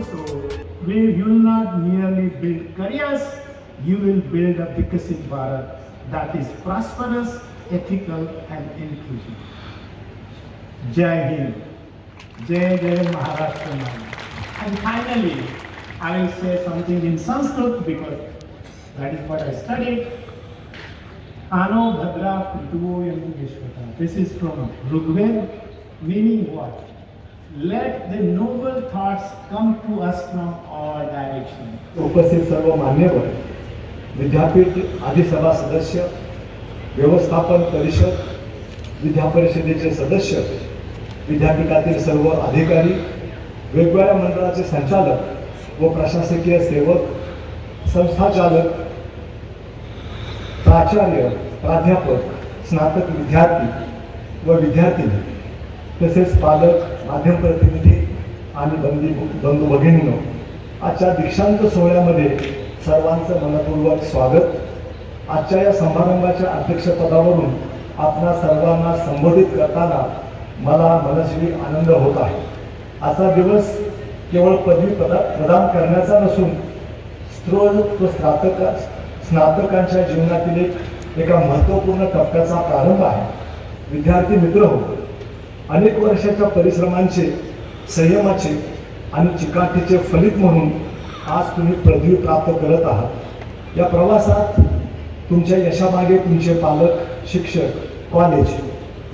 do so, you will not merely build careers, you will build a Viksit Bharat that is prosperous, ethical and inclusive. Jai Hind, Jai Jai Maharashtra. And finally, I will say something in Sanskrit because that is what I studied. Ano Bhadra Prituvo Yamugeshwata. This is from Rigveda, meaning what? Let the noble thoughts come to us from all directions. उपस्थित सर्व मान्यवर, विद्यापीठ अधिसभा सदस्य, व्यवस्थापन परिषद, विद्यापरिषदेचे सदस्य, विद्यापीठातील सर्व अधिकारी, वेगवेगळ्या मंडळाचे संचालक व प्रशासकीय सेवक, संस्थाचालक, प्राचार्य, प्राध्यापक, स्नातक विद्यार्थी व विद्यार्थिनी, तसेच पालक, माध्यम प्रतिनिधी आणि बंधू भगिनींनो, आजच्या दीक्षांत सोहळ्यामध्ये सर्वांचं मनपूर्वक स्वागत. आजच्या या समारंभाच्या अध्यक्षपदावरून आपणा सर्वांना संबोधित करताना मला मनस्वी आनंद होत आहे. आजचा दिवस केवळ पदवी प्रदान करण्याचा नसून स्नातकांच्या जीवनातील एका महत्त्वपूर्ण टप्प्याचा प्रारंभ आहे. विद्यार्थी मित्र हो, अनेक वर्षाच्या परिश्रमांचे, संयमाचे आणि चिकाटीचे फलित म्हणून आज तुम्ही पदवी प्राप्त करत आहात. या प्रवासात तुमच्या यशामागे तुमचे पालक, शिक्षक, कॉलेज,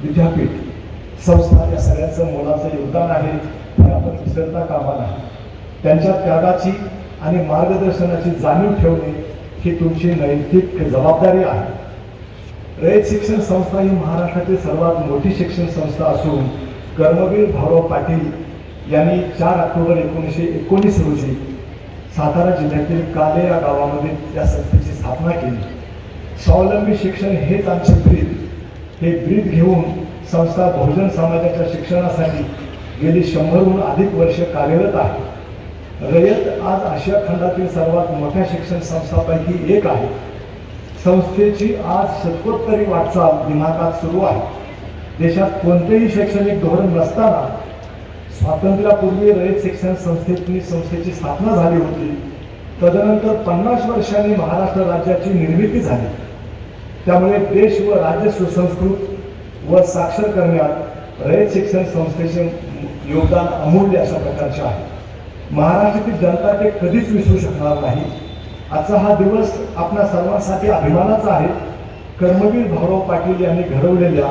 विद्यापीठ, संस्था या सगळ्यांचं मोलाचं योगदान आहे हे आपण विसरता कामा नये. त्यांच्या त्यागाची आणि मार्गदर्शनाची जाणीव ठेवणे ही तुमची नैतिक जबाबदारी आहे. रयत शिक्षण संस्था ही महाराष्ट्रातील सर्वात मोठी शिक्षण संस्था असून कर्मवीर भाऊराव पाटील यांनी 4 ऑक्टोबर 1919 रोजी सातारा जिल्ह्यातील काले या गावामध्ये या संस्थेची स्थापना केली. स्वावलंबी शिक्षण हेच आमचे ब्रीद. हे ब्रीद घेऊन संस्था बहुजन समाजाच्या शिक्षणासाठी गेली 100हून अधिक वर्ष कार्यरत आहे. रयत आज आशिया खंडातील सर्वात मोठ्या शिक्षण संस्थांपैकी एक आहे. संस्थेची आज शतकोत्तरी वाटचाल दिमागात सुरू आहे. देशात कोणतेही शैक्षणिक धोरण नसताना स्वातंत्र्यापूर्वी रयत शिक्षण संस्थेची स्थापना झाली होती. तदनंतर 50 वर्षांनी महाराष्ट्र राज्याची निर्मिती झाली. त्यामुळे देश व राज्य सुसंस्कृत व साक्षर करण्यात रयत शिक्षण संस्थेचे योगदान अमूल्य अशा प्रकारचे आहे. महाराष्ट्रातील जनता ते कधीच विसरू शकणार नाही. आजचा हा दिवस आपल्या सर्वांसाठी अभिमानाचा आहे. कर्मवीर भाऊराव पाटील यांनी घडवलेल्या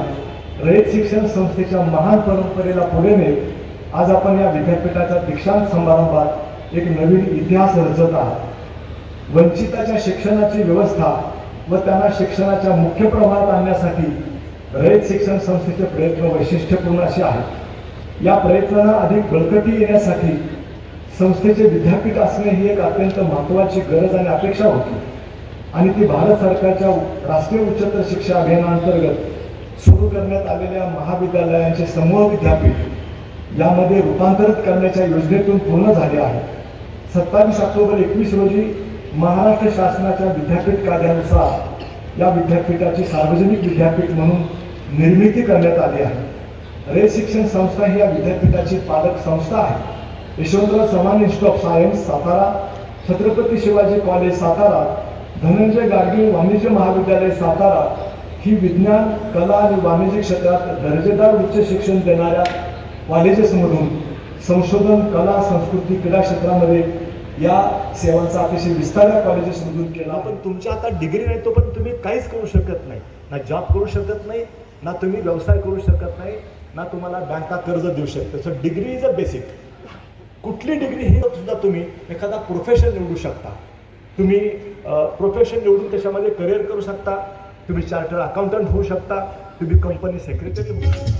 रयत शिक्षण संस्थेच्या महान परंपरेला पुढे नेत आज आपण या विद्यापीठाच्या दीक्षांत समारंभात एक नवीन इतिहास रचत आहात. वंचिताच्या शिक्षणाची व्यवस्था व त्यांना शिक्षणाच्या मुख्य प्रवाहात आणण्यासाठी रयत शिक्षण संस्थेचे प्रयत्न वैशिष्ट्यपूर्ण असे आहेत. या प्रयत्नांना अधिक बळकटी येण्यासाठी संस्थेचे विद्यापीठ असणे ही एक अत्यंत महत्त्वाची गरज आणि अपेक्षा होती आणि ती भारत सरकारच्या राष्ट्रीय उच्चतर शिक्षा अभियानाअंतर्गत सुरू करण्यात आलेल्या महाविद्यालयांचे समूह विद्यापीठ यामध्ये रूपांतरित करण्याच्या योजनेतून पूर्ण झाले आहे. 27 ऑक्टोबर 21 रोजी महाराष्ट्र शासनाच्या विद्यापीठ कायद्यानुसार या विद्यापीठाची सार्वजनिक विद्यापीठ म्हणून निर्मिती करण्यात आली आहे. रयत शिक्षण संस्था ही या विद्यापीठाची पालक संस्था आहे. Yashwantrao Chavan institute of science Satara, Chhatrapati Shivaji college Satara, Dhananjay Gadgil वाणिज्य महाविद्यालय सातारा ही विज्ञान, कला आणि वाणिज्य क्षेत्रात दर्जेदार उच्च शिक्षण देणाऱ्या कॉलेजेसमधून संशोधन, कला, संस्कृती, क्रीडा क्षेत्रामध्ये या सेवांचा अतिशय विस्तार या कॉलेजेसमधून केला. पण तुमच्या आता डिग्री नाही तो पण तुम्ही काहीच करू शकत नाही. ना जॉब करू शकत नाही, ना तुम्ही व्यवसाय करू शकत नाही, ना तुम्हाला बँका कर्ज देऊ शकते. So degree is a basic. कुठली डिग्री ही सुद्धा तुम्ही एखादा प्रोफेशन निवडू शकता. तुम्ही प्रोफेशन निवडून त्याच्यामध्ये करिअर करू शकता. तुम्ही चार्टर्ड अकाउंटंट होऊ शकता. तुम्ही कंपनी सेक्रेटरी होऊ शकता.